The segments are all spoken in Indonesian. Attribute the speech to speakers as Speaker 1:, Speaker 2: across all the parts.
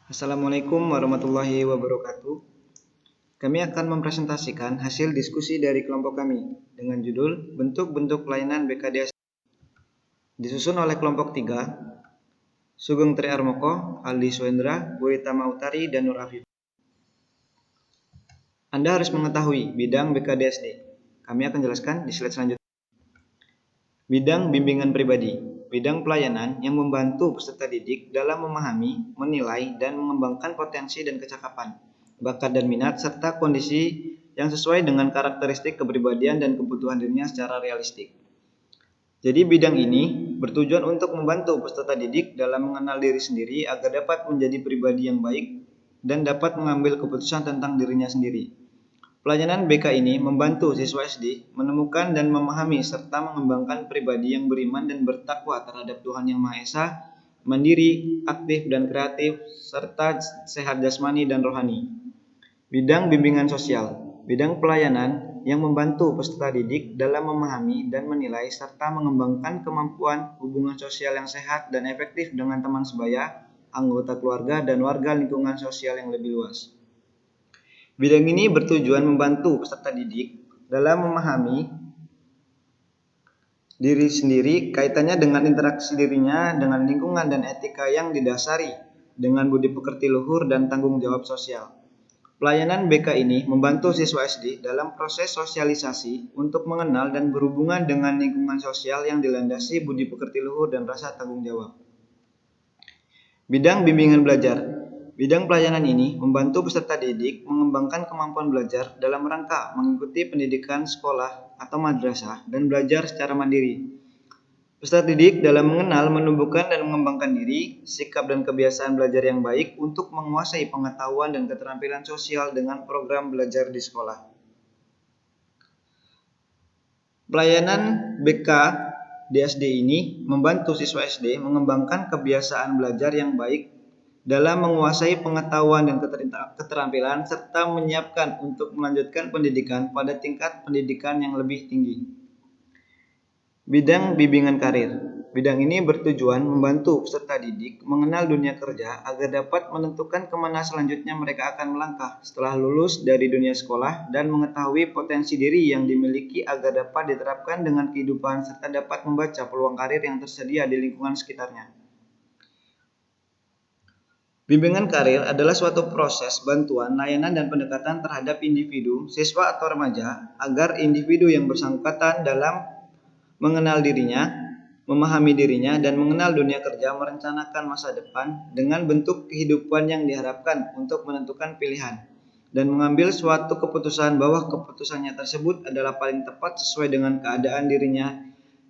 Speaker 1: Assalamualaikum warahmatullahi wabarakatuh. Kami akan mempresentasikan hasil diskusi dari kelompok kami dengan judul Bentuk-bentuk pelayanan BKDS. Disusun oleh kelompok 3, Sugeng Tri Armoko, Aldi Suendra, Buritama Utari, dan Nur Afif. Anda harus mengetahui bidang BKDSD. Kami akan jelaskan di slide selanjutnya. Bidang bimbingan pribadi, bidang pelayanan yang membantu peserta didik dalam memahami, menilai, dan mengembangkan potensi dan kecakapan, bakat dan minat, serta kondisi yang sesuai dengan karakteristik kepribadian dan kebutuhan dirinya secara realistik. Jadi bidang ini bertujuan untuk membantu peserta didik dalam mengenal diri sendiri agar dapat menjadi pribadi yang baik dan dapat mengambil keputusan tentang dirinya sendiri. Pelayanan BK ini membantu siswa SD menemukan dan memahami serta mengembangkan pribadi yang beriman dan bertakwa terhadap Tuhan Yang Maha Esa, mandiri, aktif dan kreatif, serta sehat jasmani dan rohani. Bidang bimbingan sosial, bidang pelayanan yang membantu peserta didik dalam memahami dan menilai serta mengembangkan kemampuan hubungan sosial yang sehat dan efektif dengan teman sebaya, anggota keluarga, dan warga lingkungan sosial yang lebih luas. Bidang ini bertujuan membantu peserta didik dalam memahami diri sendiri, kaitannya dengan interaksi dirinya dengan lingkungan dan etika yang didasari dengan budi pekerti luhur dan tanggung jawab sosial. Pelayanan BK ini membantu siswa SD dalam proses sosialisasi untuk mengenal dan berhubungan dengan lingkungan sosial yang dilandasi budi pekerti luhur dan rasa tanggung jawab. Bidang bimbingan belajar. Bidang pelayanan ini membantu peserta didik mengembangkan kemampuan belajar dalam rangka mengikuti pendidikan sekolah atau madrasah dan belajar secara mandiri. Peserta didik dalam mengenal, menumbuhkan, dan mengembangkan diri, sikap dan kebiasaan belajar yang baik untuk menguasai pengetahuan dan keterampilan sosial dengan program belajar di sekolah. Pelayanan BK DSD ini membantu siswa SD mengembangkan kebiasaan belajar yang baik dalam menguasai pengetahuan dan keterampilan serta menyiapkan untuk melanjutkan pendidikan pada tingkat pendidikan yang lebih tinggi. Bidang bimbingan karir. Bidang ini bertujuan membantu peserta didik mengenal dunia kerja agar dapat menentukan kemana selanjutnya mereka akan melangkah setelah lulus dari dunia sekolah dan mengetahui potensi diri yang dimiliki agar dapat diterapkan dengan kehidupan serta dapat membaca peluang karir yang tersedia di lingkungan sekitarnya. Bimbingan karir adalah suatu proses bantuan, layanan, dan pendekatan terhadap individu, siswa atau remaja agar individu yang bersangkutan dalam mengenal dirinya, memahami dirinya, dan mengenal dunia kerja merencanakan masa depan dengan bentuk kehidupan yang diharapkan untuk menentukan pilihan dan mengambil suatu keputusan bahwa keputusannya tersebut adalah paling tepat sesuai dengan keadaan dirinya,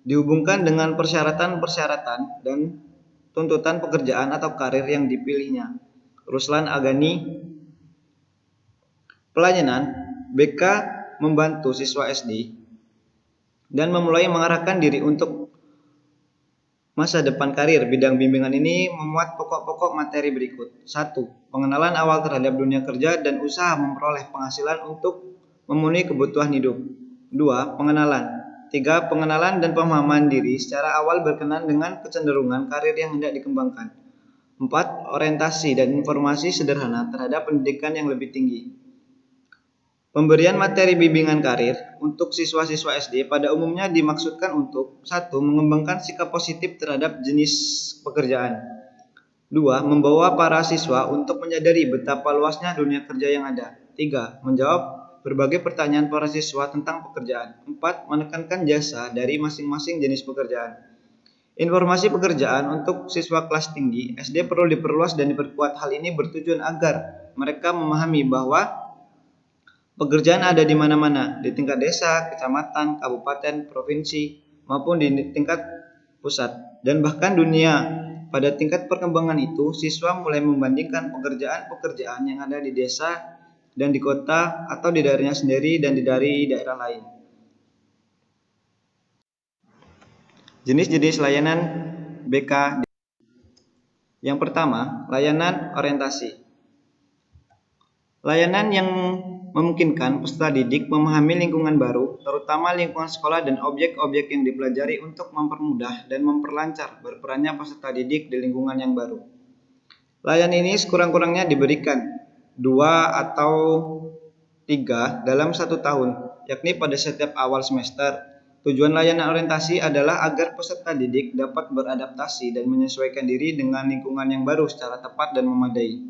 Speaker 1: dihubungkan dengan persyaratan-persyaratan dan tuntutan pekerjaan atau karir yang dipilihnya. Ruslan Agani. Pelayanan BK membantu siswa SD dan memulai mengarahkan diri untuk masa depan karir. Bidang bimbingan ini memuat pokok-pokok materi berikut. 1. Pengenalan awal terhadap dunia kerja dan usaha memperoleh penghasilan untuk memenuhi kebutuhan hidup. 2. Pengenalan. 3. Pengenalan dan pemahaman diri secara awal berkenan dengan kecenderungan karir yang hendak dikembangkan. 4. Orientasi dan informasi sederhana terhadap pendidikan yang lebih tinggi. Pemberian materi bimbingan karir untuk siswa-siswa SD pada umumnya dimaksudkan untuk 1. Mengembangkan sikap positif terhadap jenis pekerjaan. 2. Membawa para siswa untuk menyadari betapa luasnya dunia kerja yang ada. 3. Menjawab berbagai pertanyaan para siswa tentang pekerjaan. 4. Menekankan jasa dari masing-masing jenis pekerjaan. Informasi pekerjaan untuk siswa kelas tinggi SD perlu diperluas dan diperkuat. Hal ini bertujuan agar mereka memahami bahwa pekerjaan ada di mana-mana, di tingkat desa, kecamatan, kabupaten, provinsi, maupun di tingkat pusat, dan bahkan dunia. Pada tingkat perkembangan itu, siswa mulai membandingkan pekerjaan-pekerjaan yang ada di desa dan di kota atau di daerahnya sendiri dan dari daerah lain. Jenis-jenis layanan BK. Yang pertama, layanan orientasi. Layanan yang memungkinkan peserta didik memahami lingkungan baru, terutama lingkungan sekolah dan objek-objek yang dipelajari untuk mempermudah dan memperlancar berperannya peserta didik di lingkungan yang baru. Layan ini sekurang-kurangnya diberikan 2 atau 3 dalam 1 tahun, yakni pada setiap awal semester. Tujuan layanan orientasi adalah agar peserta didik dapat beradaptasi dan menyesuaikan diri dengan lingkungan yang baru secara tepat dan memadai.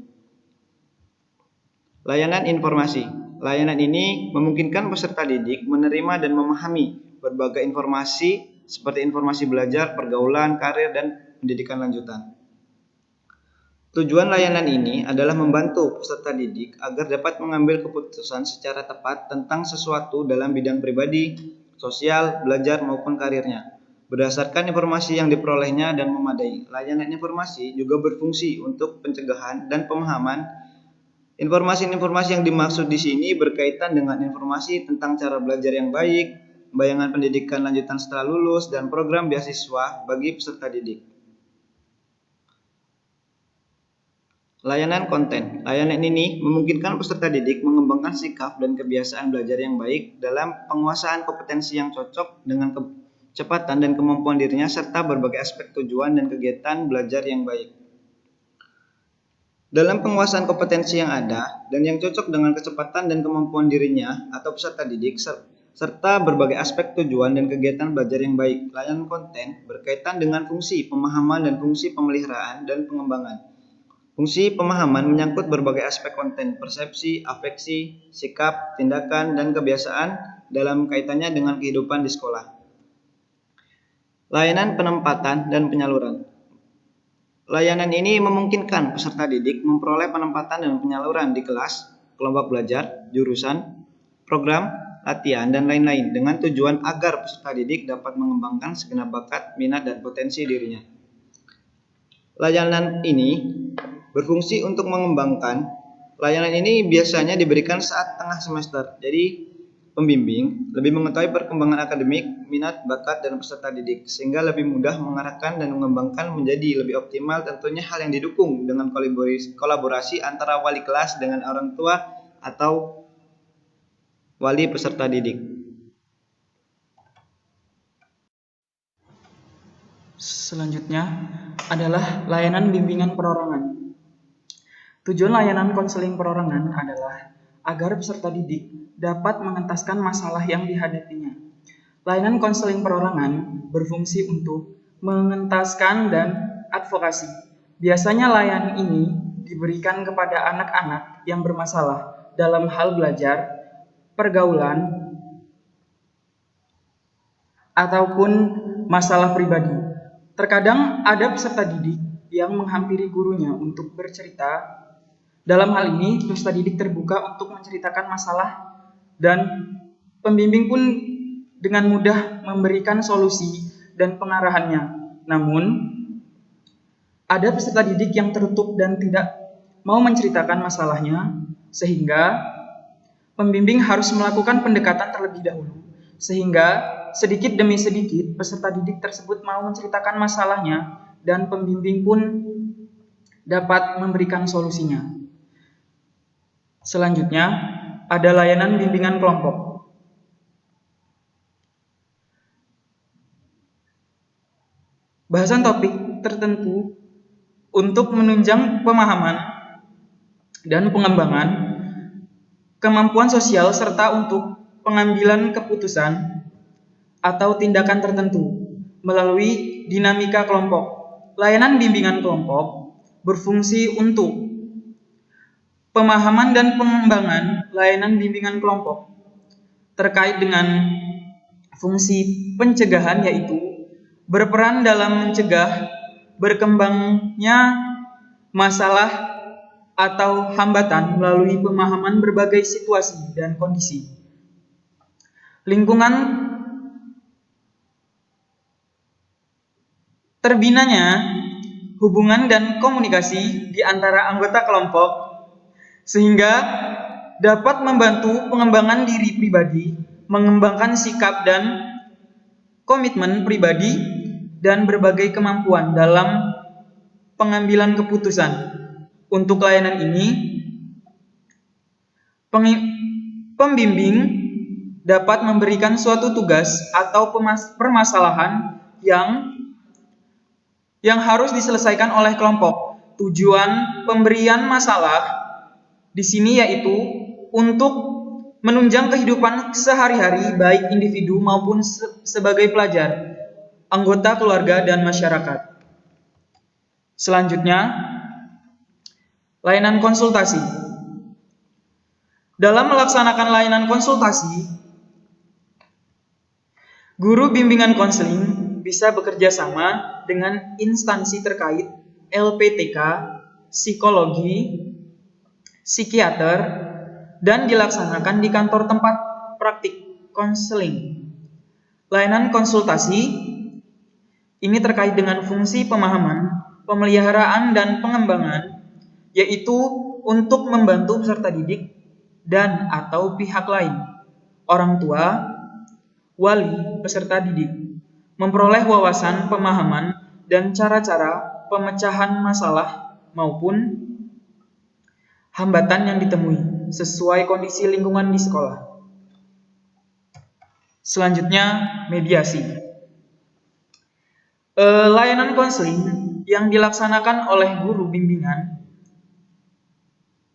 Speaker 1: Layanan informasi. Layanan ini memungkinkan peserta didik menerima dan memahami berbagai informasi seperti informasi belajar, pergaulan, karir, dan pendidikan lanjutan. Tujuan layanan ini adalah membantu peserta didik agar dapat mengambil keputusan secara tepat tentang sesuatu dalam bidang pribadi, sosial, belajar, maupun karirnya, berdasarkan informasi yang diperolehnya dan memadai. Layanan informasi juga berfungsi untuk pencegahan dan pemahaman. Informasi-informasi yang dimaksud di sini berkaitan dengan informasi tentang cara belajar yang baik, bayangan pendidikan lanjutan setelah lulus, dan program beasiswa bagi peserta didik. Layanan konten. Layanan ini memungkinkan peserta didik mengembangkan sikap dan kebiasaan belajar yang baik dalam penguasaan kompetensi yang cocok dengan kecepatan dan kemampuan dirinya serta berbagai aspek tujuan dan kegiatan belajar yang baik. Dalam penguasaan kompetensi yang ada dan yang cocok dengan kecepatan dan kemampuan dirinya atau peserta didik serta berbagai aspek tujuan dan kegiatan belajar yang baik. Layanan konten berkaitan dengan fungsi pemahaman dan fungsi pemeliharaan dan pengembangan. Fungsi pemahaman menyangkut berbagai aspek konten, persepsi, afeksi, sikap, tindakan, dan kebiasaan dalam kaitannya dengan kehidupan di sekolah. Layanan penempatan dan penyaluran. Layanan ini memungkinkan peserta didik memperoleh penempatan dan penyaluran di kelas, kelompok belajar, jurusan, program, latihan, dan lain-lain dengan tujuan agar peserta didik dapat mengembangkan segenap bakat, minat, dan potensi dirinya. Layanan ini berfungsi untuk mengembangkan. Layanan ini biasanya diberikan saat tengah semester. Jadi pembimbing lebih mengetahui perkembangan akademik, minat, bakat, dan peserta didik sehingga lebih mudah mengarahkan dan mengembangkan menjadi lebih optimal. Tentunya hal yang didukung dengan kolaborasi antara wali kelas dengan orang tua atau wali peserta didik.
Speaker 2: Selanjutnya adalah layanan bimbingan perorangan. Tujuan layanan konseling perorangan adalah agar peserta didik dapat mengentaskan masalah yang dihadapinya. Layanan konseling perorangan berfungsi untuk mengentaskan dan advokasi. Biasanya layanan ini diberikan kepada anak-anak yang bermasalah dalam hal belajar, pergaulan, ataupun masalah pribadi. Terkadang ada peserta didik yang menghampiri gurunya untuk bercerita. Dalam hal ini, peserta didik terbuka untuk menceritakan masalah dan pembimbing pun dengan mudah memberikan solusi dan pengarahannya. Namun, ada peserta didik yang tertutup dan tidak mau menceritakan masalahnya, sehingga pembimbing harus melakukan pendekatan terlebih dahulu, sehingga sedikit demi sedikit peserta didik tersebut mau menceritakan masalahnya dan pembimbing pun dapat memberikan solusinya. Selanjutnya, ada layanan bimbingan kelompok. Bahasan topik tertentu untuk menunjang pemahaman dan pengembangan kemampuan sosial serta untuk pengambilan keputusan atau tindakan tertentu melalui dinamika kelompok. Layanan bimbingan kelompok berfungsi untuk pemahaman dan pengembangan layanan bimbingan kelompok terkait dengan fungsi pencegahan, yaitu berperan dalam mencegah berkembangnya masalah atau hambatan melalui pemahaman berbagai situasi dan kondisi. Lingkungan terbinanya hubungan dan komunikasi di antara anggota kelompok sehingga dapat membantu pengembangan diri pribadi, mengembangkan sikap dan komitmen pribadi dan berbagai kemampuan dalam pengambilan keputusan. Untuk layanan ini, pembimbing dapat memberikan suatu tugas atau permasalahan yang harus diselesaikan oleh kelompok. tujuan pemberian masalah di sini yaitu untuk menunjang kehidupan sehari-hari baik individu maupun sebagai pelajar, anggota keluarga, dan masyarakat. Selanjutnya, layanan konsultasi. Dalam melaksanakan layanan konsultasi, guru bimbingan konseling bisa bekerja sama dengan instansi terkait, LPTK, psikologi, psikiater, dan dilaksanakan di kantor tempat praktik konseling. Layanan konsultasi ini terkait dengan fungsi pemahaman, pemeliharaan, dan pengembangan, yaitu untuk membantu peserta didik dan atau pihak lain, orang tua, wali, peserta didik, memperoleh wawasan, pemahaman, dan cara-cara pemecahan masalah maupun hambatan yang ditemui sesuai kondisi lingkungan di sekolah. Selanjutnya, mediasi. Layanan konseling yang dilaksanakan oleh guru bimbingan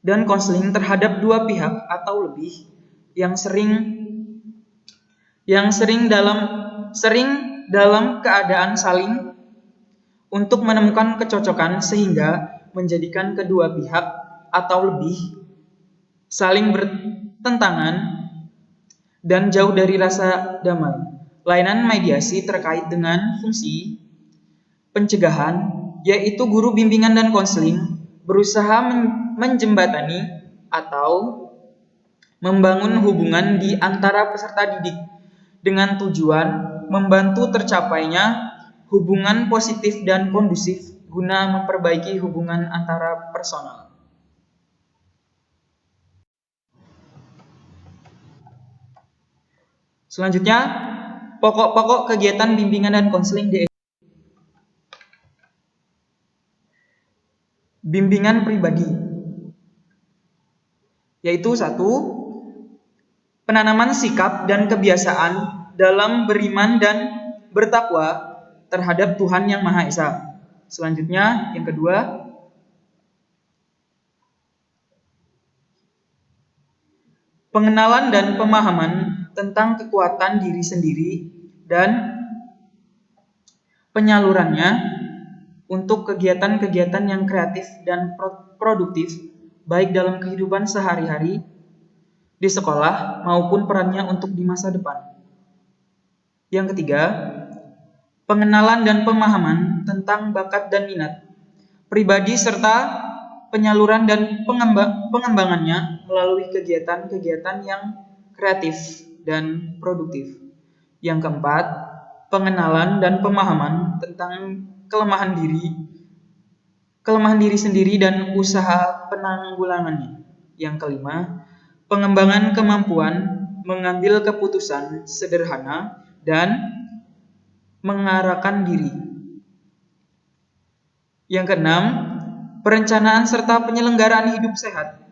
Speaker 2: dan konseling terhadap dua pihak atau lebih yang sering dalam keadaan saling untuk menemukan kecocokan sehingga menjadikan kedua pihak atau lebih saling bertentangan dan jauh dari rasa damai. Layanan mediasi terkait dengan fungsi pencegahan, yaitu guru bimbingan dan konseling berusaha menjembatani atau membangun hubungan di antara peserta didik dengan tujuan membantu tercapainya hubungan positif dan kondusif guna memperbaiki hubungan antara personal. Selanjutnya, pokok-pokok kegiatan bimbingan dan konseling di SD. Bimbingan pribadi, yaitu 1. Penanaman sikap dan kebiasaan dalam beriman dan bertakwa terhadap Tuhan Yang Maha Esa. Selanjutnya, yang kedua, pengenalan dan pemahaman tentang kekuatan diri sendiri dan penyalurannya untuk kegiatan-kegiatan yang kreatif dan produktif baik dalam kehidupan sehari-hari di sekolah maupun perannya untuk di masa depan. Yang ketiga, pengenalan dan pemahaman tentang bakat dan minat pribadi serta penyaluran dan pengembangannya melalui kegiatan-kegiatan yang kreatif dan produktif. Yang keempat, pengenalan dan pemahaman tentang kelemahan diri sendiri dan usaha penanggulangannya. Yang kelima, pengembangan kemampuan mengambil keputusan sederhana dan mengarahkan diri. Yang keenam, perencanaan serta penyelenggaraan hidup sehat.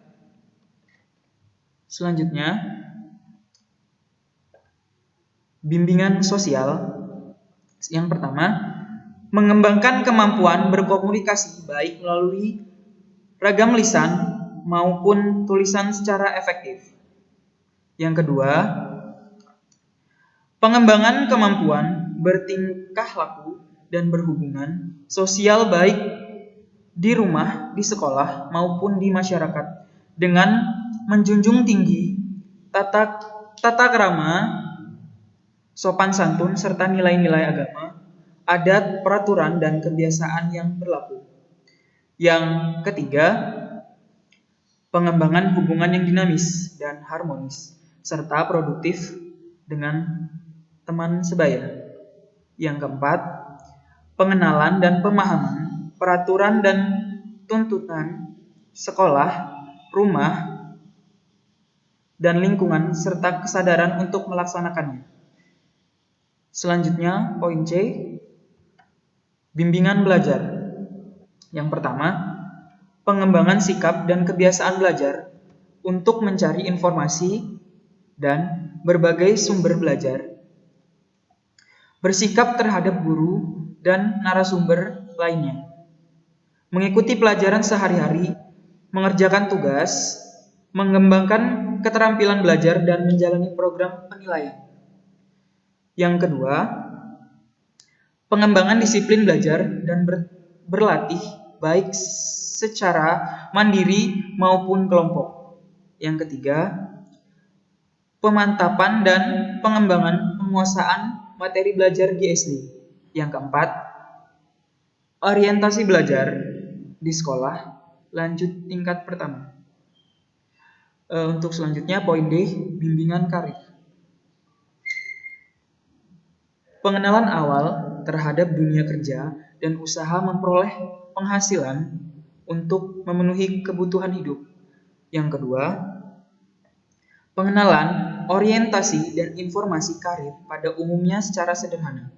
Speaker 2: Selanjutnya, bimbingan sosial. Yang pertama, mengembangkan kemampuan berkomunikasi baik melalui ragam lisan maupun tulisan secara efektif. Yang kedua, pengembangan kemampuan bertingkah laku dan berhubungan sosial baik di rumah, di sekolah, maupun di masyarakat dengan menjunjung tinggi tata krama, sopan santun, serta nilai-nilai agama, adat, peraturan, dan kebiasaan yang berlaku. Yang ketiga, pengembangan hubungan yang dinamis dan harmonis, serta produktif dengan teman sebaya. Yang keempat, pengenalan dan pemahaman peraturan dan tuntutan sekolah, rumah, dan lingkungan, serta kesadaran untuk melaksanakannya. Selanjutnya, poin C, bimbingan belajar. Yang pertama, pengembangan sikap dan kebiasaan belajar untuk mencari informasi dan berbagai sumber belajar. Bersikap terhadap guru dan narasumber lainnya. mengikuti pelajaran sehari-hari, mengerjakan tugas, mengembangkan keterampilan belajar, dan menjalani program penilaian. Yang kedua, pengembangan disiplin belajar dan berlatih baik secara mandiri maupun kelompok. Yang ketiga, pemantapan dan pengembangan penguasaan materi belajar di SD. Yang keempat, orientasi belajar di sekolah lanjut tingkat pertama. Untuk selanjutnya, poin D, bimbingan karir. Pengenalan awal terhadap dunia kerja dan usaha memperoleh penghasilan untuk memenuhi kebutuhan hidup. Yang kedua, pengenalan, orientasi, dan informasi karir pada umumnya secara sederhana.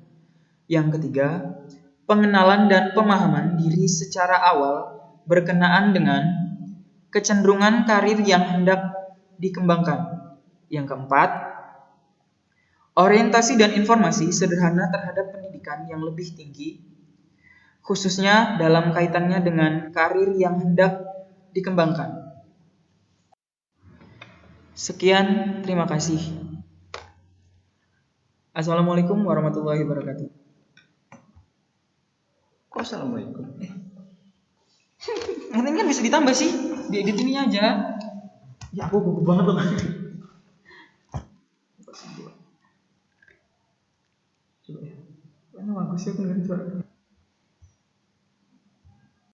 Speaker 2: Yang ketiga, pengenalan dan pemahaman diri secara awal berkenaan dengan kecenderungan karir yang hendak dikembangkan. Yang keempat, orientasi dan informasi sederhana terhadap pendidikan yang lebih tinggi, khususnya dalam kaitannya dengan karir yang hendak dikembangkan. Sekian, terima kasih. Assalamualaikum warahmatullahi wabarakatuh.
Speaker 1: Kok assalamualaikum?
Speaker 2: Nanti kan bisa ditambah sih, diedit ini aja. Ya aku gugup banget loh. Coba ya. Mana bagus ya aku dengerin suara.